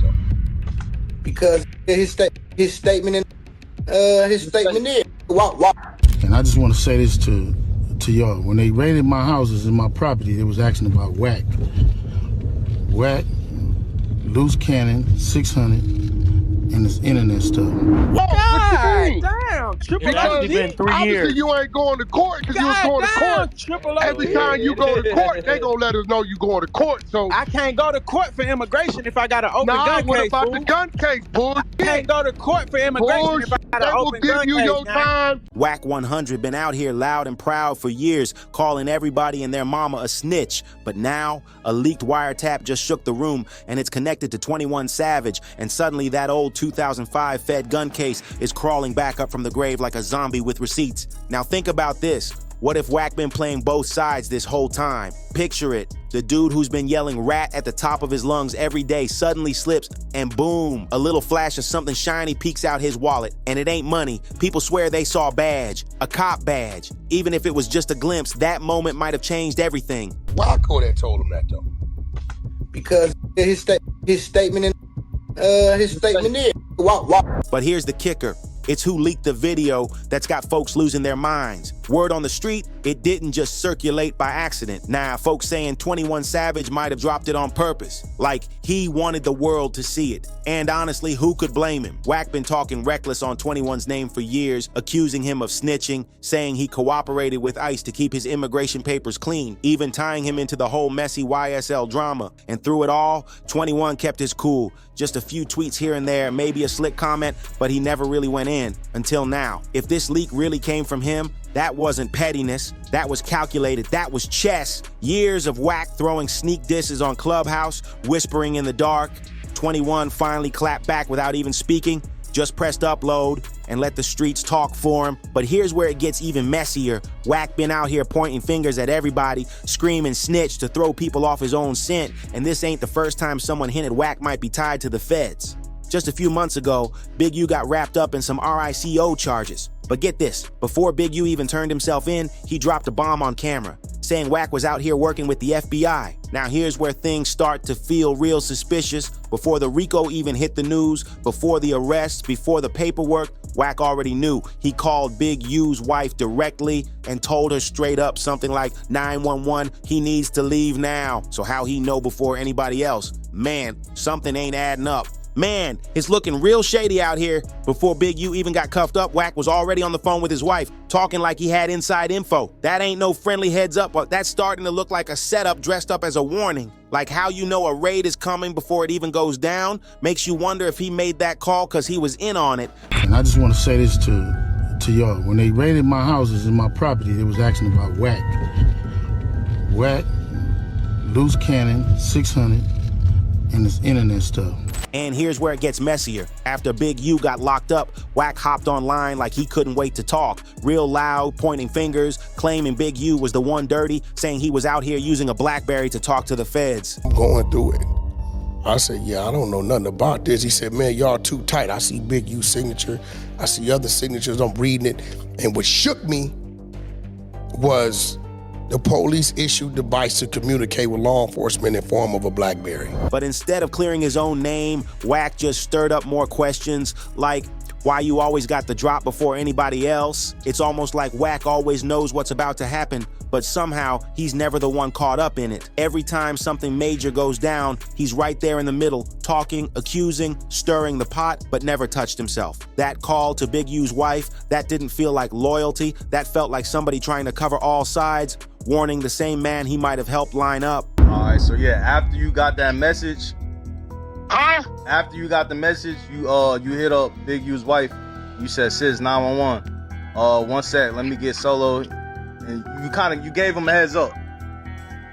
though? Because his statement is Wack. And I just want to say this to y'all. When they raided my houses and my property, they was asking about Wack. Wack, loose cannon, 600, and this internet stuff. God damn, Because been 3 obviously years. you ain't going to court because you was going to court. Every time you go to court, they gonna let us know you going to court. So I can't go to court for immigration if I got an open gun case. What about fool? the gun case, bull? I can't go to court for immigration if I got an open gun give you case. your time. Wack 100 been out here loud and proud for years, calling everybody and their mama a snitch. But now, a leaked wiretap just shook the room, and it's connected to 21 Savage, and suddenly that old 2005 Fed gun case is crawling back up from the grave like a zombie with receipts. Now think about this. What if Wack been playing both sides this whole time? Picture it. The dude who's been yelling rat at the top of his lungs every day suddenly slips and boom, a little flash of something shiny peeks out his wallet. And it ain't money. People swear they saw a badge, a cop badge. Even if it was just a glimpse, that moment might have changed everything. Why that told him that though? Because his statement is Wack. But here's the kicker. It's who leaked the video that's got folks losing their minds. Word on the street, it didn't just circulate by accident. Nah, folks saying 21 Savage might have dropped it on purpose. Like, he wanted the world to see it. And honestly, who could blame him? Wack been talking reckless on 21's name for years, accusing him of snitching, saying he cooperated with ICE to keep his immigration papers clean, even tying him into the whole messy YSL drama. And through it all, 21 kept his cool. Just a few tweets here and there, maybe a slick comment, but he never really went in until now. If this leak really came from him, that wasn't pettiness, that was calculated, that was chess. Years of Wack throwing sneak disses on Clubhouse, whispering in the dark. 21 finally clapped back without even speaking, just pressed upload and let the streets talk for him. But here's where it gets even messier. Wack been out here pointing fingers at everybody, screaming snitch to throw people off his own scent, and this ain't the first time someone hinted Wack might be tied to the feds. Just a few months ago, Big U got wrapped up in some RICO charges. But get this, before Big U even turned himself in, he dropped a bomb on camera, saying Wack was out here working with the FBI. Now here's where things start to feel real suspicious. Before the RICO even hit the news, before the arrests, before the paperwork, Wack already knew. He called Big U's wife directly and told her straight up something like 911, he needs to leave now. So how he know before anybody else? Man, something ain't adding up. Man, it's looking real shady out here. Before Big U even got cuffed up, Wack was already on the phone with his wife, talking like he had inside info. That ain't no friendly heads up, but that's starting to look like a setup dressed up as a warning. Like how you know a raid is coming before it even goes down, makes you wonder if he made that call because he was in on it. And I just want to say this to y'all. When they raided my houses and my property, they was asking about Wack. Wack, loose cannon, 600, and this internet stuff. And here's where it gets messier. After Big U got locked up, Wack hopped online like he couldn't wait to talk. Real loud, pointing fingers, claiming Big U was the one dirty, saying he was out here using a BlackBerry to talk to the feds. I'm going through it. I said, yeah, I don't know nothing about this. He said, man, y'all too tight. I see Big U's signature. I see other signatures. I'm reading it. And what shook me was the police issued device to communicate with law enforcement in form of a BlackBerry. But instead of clearing his own name, Wack just stirred up more questions like, why you always got the drop before anybody else? It's almost like Wack always knows what's about to happen, but somehow he's never the one caught up in it. Every time something major goes down, he's right there in the middle, talking, accusing, stirring the pot, but never touched himself. That call to Big U's wife, that didn't feel like loyalty, that felt like somebody trying to cover all sides, warning the same man he might have helped line up. All right, so yeah, after you got that message, after you got the message, you hit up Big U's wife. You said, sis, 911. One sec, let me get solo. And you gave him a heads up.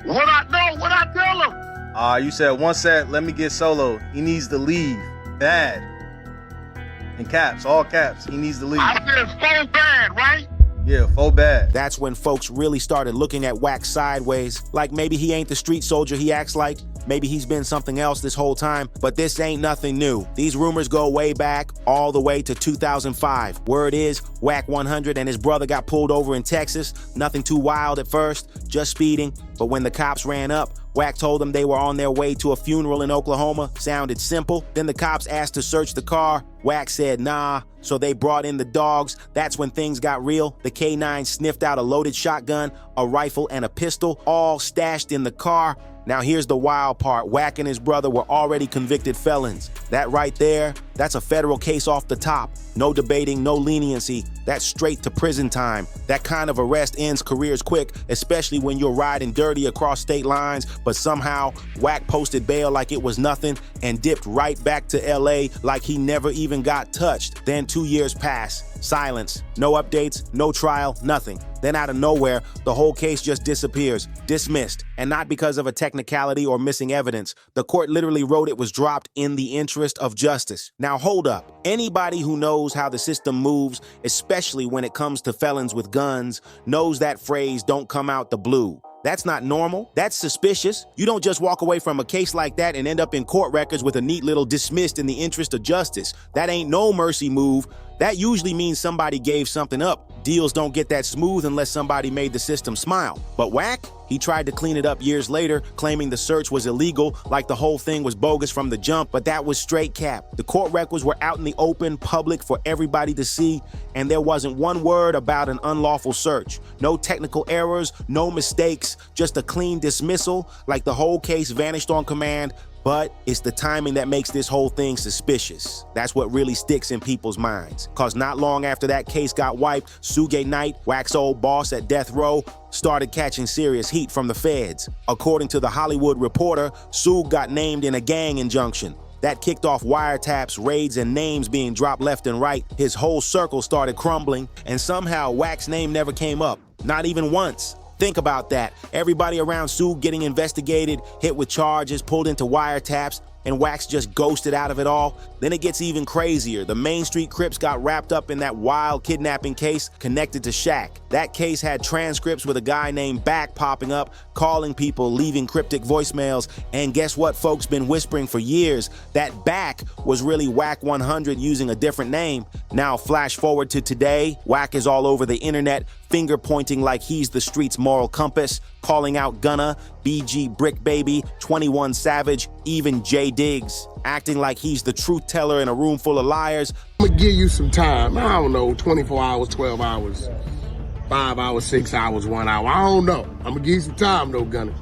What I tell him? You said, one sec, let me get solo. He needs to leave. Bad. In caps, all caps. He needs to leave. I said so bad, right? Yeah, faux bad. That's when folks really started looking at Wack sideways, like maybe he ain't the street soldier he acts like. Maybe he's been something else this whole time, but this ain't nothing new. These rumors go way back, all the way to 2005. Word is, Wack 100 and his brother got pulled over in Texas. Nothing too wild at first, just speeding. But when the cops ran up, Wack told them they were on their way to a funeral in Oklahoma. Sounded simple. Then the cops asked to search the car. Wack said nah, so they brought in the dogs. That's when things got real. The K9 sniffed out a loaded shotgun, a rifle, and a pistol, all stashed in the car. Now here's the wild part. Wack and his brother were already convicted felons. That right there, that's a federal case off the top. No debating, no leniency. That's straight to prison time. That kind of arrest ends careers quick, especially when you're riding dirty across state lines, but somehow Wack posted bail like it was nothing and dipped right back to LA like he never even got touched. Then 2 years pass. Silence. No updates, no trial, nothing. Then out of nowhere, the whole case just disappears, dismissed. And not because of a technicality or missing evidence. The court literally wrote it was dropped in the interest of justice. Now hold up. Anybody who knows how the system moves, especially when it comes to felons with guns, knows that phrase don't come out the blue. That's not normal. That's suspicious. You don't just walk away from a case like that and end up in court records with a neat little dismissed in the interest of justice. That ain't no mercy move. That usually means somebody gave something up. Deals don't get that smooth unless somebody made the system smile. But Wack, he tried to clean it up years later, claiming the search was illegal, like the whole thing was bogus from the jump, but that was straight cap. The court records were out in the open, public for everybody to see, and there wasn't one word about an unlawful search. No technical errors, no mistakes, just a clean dismissal, like the whole case vanished on command. But it's the timing that makes this whole thing suspicious. That's what really sticks in people's minds. Cause not long after that case got wiped, Suge Knight, Wack's old boss at death row, started catching serious heat from the feds. According to the Hollywood Reporter, Suge got named in a gang injunction. That kicked off wiretaps, raids, and names being dropped left and right. His whole circle started crumbling, and somehow Wack's name never came up, not even once. Think about that. Everybody around Suge getting investigated, hit with charges, pulled into wiretaps, and Wack's just ghosted out of it all. Then it gets even crazier. The Main Street Crips got wrapped up in that wild kidnapping case connected to Shaq. That case had transcripts with a guy named Back popping up, calling people, leaving cryptic voicemails, and guess what folks been whispering for years? That Back was really Wack 100 using a different name. Now flash forward to today, Wack is all over the internet, finger pointing like he's the street's moral compass, calling out Gunna, BG Brick Baby, 21 Savage, even J Diggs, acting like he's the truth teller in a room full of liars. I'm gonna give you some time. I don't know, 24 hours, 12 hours, 5 hours, 6 hours, 1 hour. I don't know. I'm gonna give you some time though, Gunna,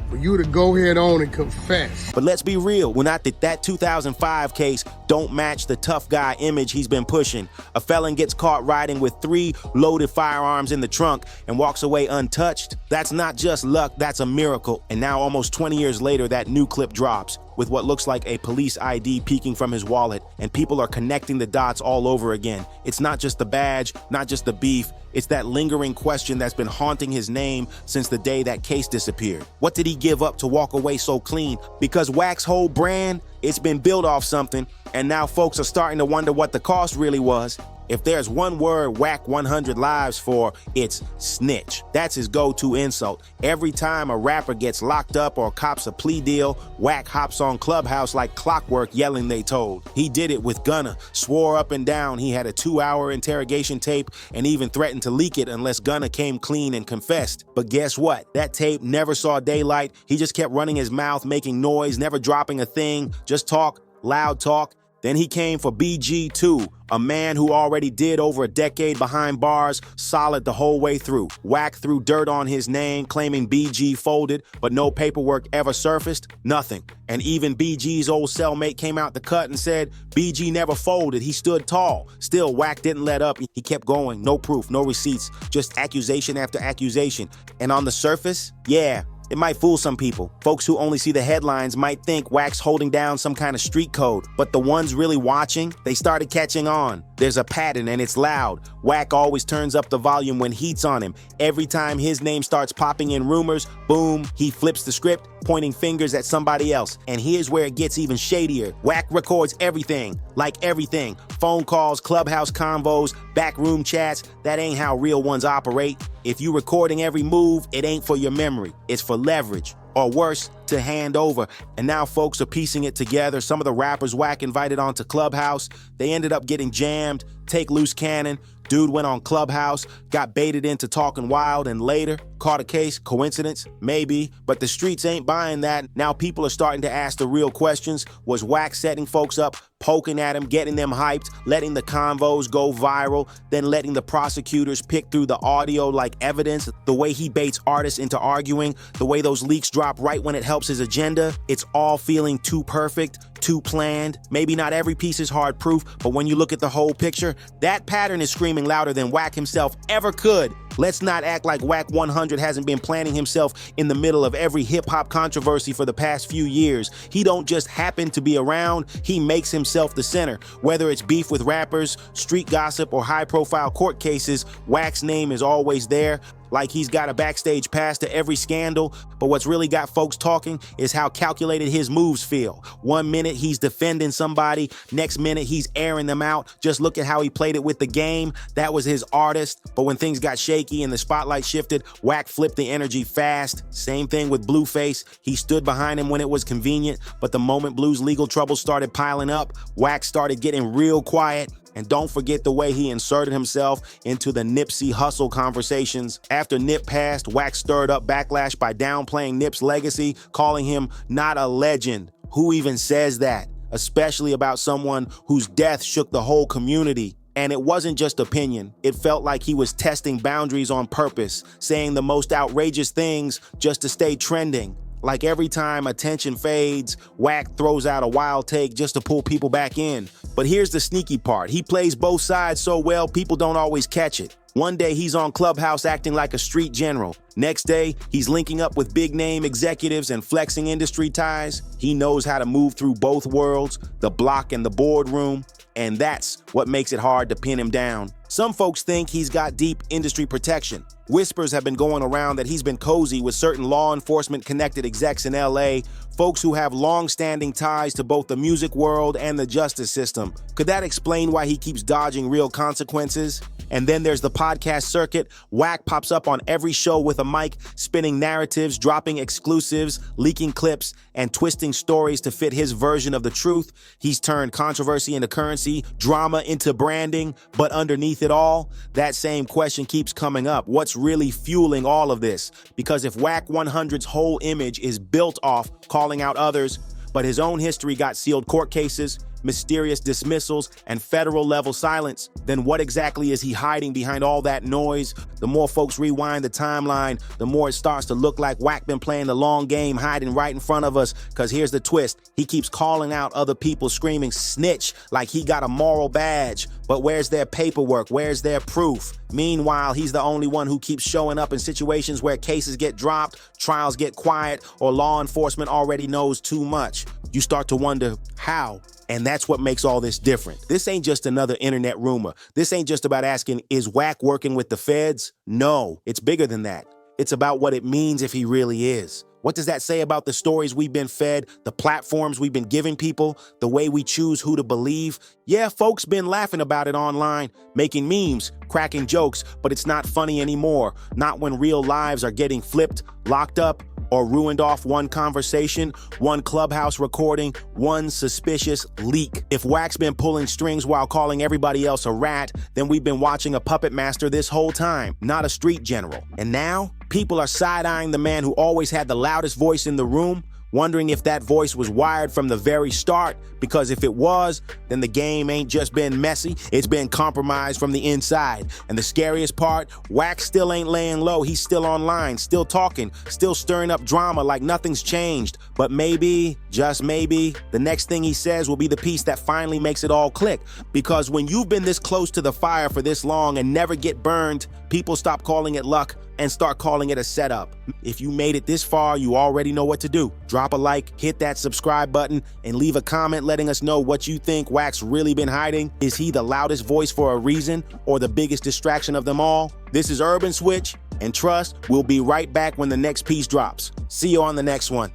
for you to go ahead on and confess. But let's be real, when I think that 2005 case don't match the tough guy image he's been pushing. A felon gets caught riding with 3 loaded firearms in the trunk and walks away untouched. That's not just luck, that's a miracle. And now almost 20 years later, that new clip drops with what looks like a police ID peeking from his wallet, and people are connecting the dots all over again. It's not just the badge, not just the beef, it's that lingering question that's been haunting his name since the day that case disappeared. What did he give up to walk away so clean? Because Wack's whole brand, it's been built off something, and now folks are starting to wonder what the cost really was. If there's one word Wack 100 lives for, it's snitch. That's his go-to insult. Every time a rapper gets locked up or cops a plea deal, Wack hops on Clubhouse like clockwork yelling they told. He did it with Gunna, swore up and down he had a 2-hour interrogation tape and even threatened to leak it unless Gunna came clean and confessed. But guess what? That tape never saw daylight. He just kept running his mouth, making noise, never dropping a thing, just talk, loud talk. Then he came for BG2, a man who already did over a decade behind bars, solid the whole way through. Wack threw dirt on his name, claiming BG folded, but no paperwork ever surfaced, nothing. And even BG's old cellmate came out the cut and said BG never folded, he stood tall. Still, Wack didn't let up, he kept going, no proof, no receipts, just accusation after accusation. And on the surface, yeah, it might fool some people. Folks who only see the headlines might think Wack's holding down some kind of street code, but the ones really watching, they started catching on. There's a pattern and it's loud. Wack always turns up the volume when heat's on him. Every time his name starts popping in rumors, boom, he flips the script, pointing fingers at somebody else. And here's where it gets even shadier. Wack records everything, like everything. Phone calls, clubhouse convos, backroom chats. That ain't how real ones operate. If you recording every move, it ain't for your memory. It's for leverage. Or worse, to hand over. And now folks are piecing it together. Some of the rappers Wack invited onto Clubhouse, they ended up getting jammed. Take Loose Cannon, Dude went on Clubhouse, got baited into talking wild, and later caught a case. Coincidence? Maybe, but the streets ain't buying that. Now people are starting to ask the real questions. Was Wack setting folks up, poking at him, getting them hyped, letting the convos go viral, then letting the prosecutors pick through the audio like evidence, the way he baits artists into arguing, the way those leaks drop right when it helps his agenda? It's all feeling too perfect, too planned. Maybe not every piece is hard proof, but when you look at the whole picture, that pattern is screaming louder than Wack himself ever could. Let's not act like Wack 100 hasn't been planning himself in the middle of every hip-hop controversy for the past few years. He don't just happen to be around, he makes himself the center. Whether it's beef with rappers, street gossip, or high-profile court cases, Wack's name is always there, like he's got a backstage pass to every scandal. But what's really got folks talking is how calculated his moves feel. 1 minute he's defending somebody, next minute he's airing them out. Just look at how he played it with the Game. That was his artist. But when things got shaky and the spotlight shifted, Wack flipped the energy fast. Same thing with Blueface. He stood behind him when it was convenient, but the moment Blue's legal troubles started piling up, Wack started getting real quiet. And don't forget the way he inserted himself into the Nipsey Hussle conversations. After Nip passed, Wack stirred up backlash by downplaying Nip's legacy, calling him not a legend. Who even says that? Especially about someone whose death shook the whole community. And it wasn't just opinion. It felt like he was testing boundaries on purpose, saying the most outrageous things just to stay trending. Like every time attention fades, Wack throws out a wild take just to pull people back in. But here's the sneaky part. He plays both sides so well, people don't always catch it. One day he's on Clubhouse acting like a street general. Next day, he's linking up with big name executives and flexing industry ties. He knows how to move through both worlds, the block and the boardroom. And that's what makes it hard to pin him down. Some folks think he's got deep industry protection. Whispers have been going around that he's been cozy with certain law enforcement connected execs in LA, folks who have long-standing ties to both the music world and the justice system. Could that explain why he keeps dodging real consequences? And then there's the podcast circuit. Wack pops up on every show with a mic, spinning narratives, dropping exclusives, leaking clips, and twisting stories to fit his version of the truth. He's turned controversy into currency, drama into branding, but underneath it all, that same question keeps coming up. What's really fueling all of this? Because if Wack 100's whole image is built off calling out others, but his own history got sealed court cases, mysterious dismissals, and federal-level silence, then what exactly is he hiding behind all that noise? The more folks rewind the timeline, the more it starts to look like Wack been playing the long game, hiding right in front of us. Cause here's the twist. He keeps calling out other people, screaming snitch like he got a moral badge. But where's their paperwork? Where's their proof? Meanwhile, he's the only one who keeps showing up in situations where cases get dropped, trials get quiet, or law enforcement already knows too much. You start to wonder how. And that's what makes all this different. This ain't just another internet rumor. This ain't just about asking, is Wack working with the feds? No, it's bigger than that. It's about what it means if he really is. What does that say about the stories we've been fed, the platforms we've been giving people, the way we choose who to believe? Yeah, folks been laughing about it online, making memes, cracking jokes, but it's not funny anymore. Not when real lives are getting flipped, locked up, or ruined off one conversation, one Clubhouse recording, one suspicious leak. If Wack's been pulling strings while calling everybody else a rat, then we've been watching a puppet master this whole time, not a street general. And now, people are side-eyeing the man who always had the loudest voice in the room, wondering if that voice was wired from the very start, because if it was, then the game ain't just been messy, it's been compromised from the inside. And the scariest part, Wack still ain't laying low, he's still online, still talking, still stirring up drama like nothing's changed. But maybe, just maybe, the next thing he says will be the piece that finally makes it all click. Because when you've been this close to the fire for this long and never get burned, people stop calling it luck and start calling it a setup. If you made it this far, you already know what to do. Drop a like, hit that subscribe button, and leave a comment letting us know what you think Wack's really been hiding. Is he the loudest voice for a reason, or the biggest distraction of them all? This is UrbanSwitch, and trust, we'll be right back when the next piece drops. See you on the next one.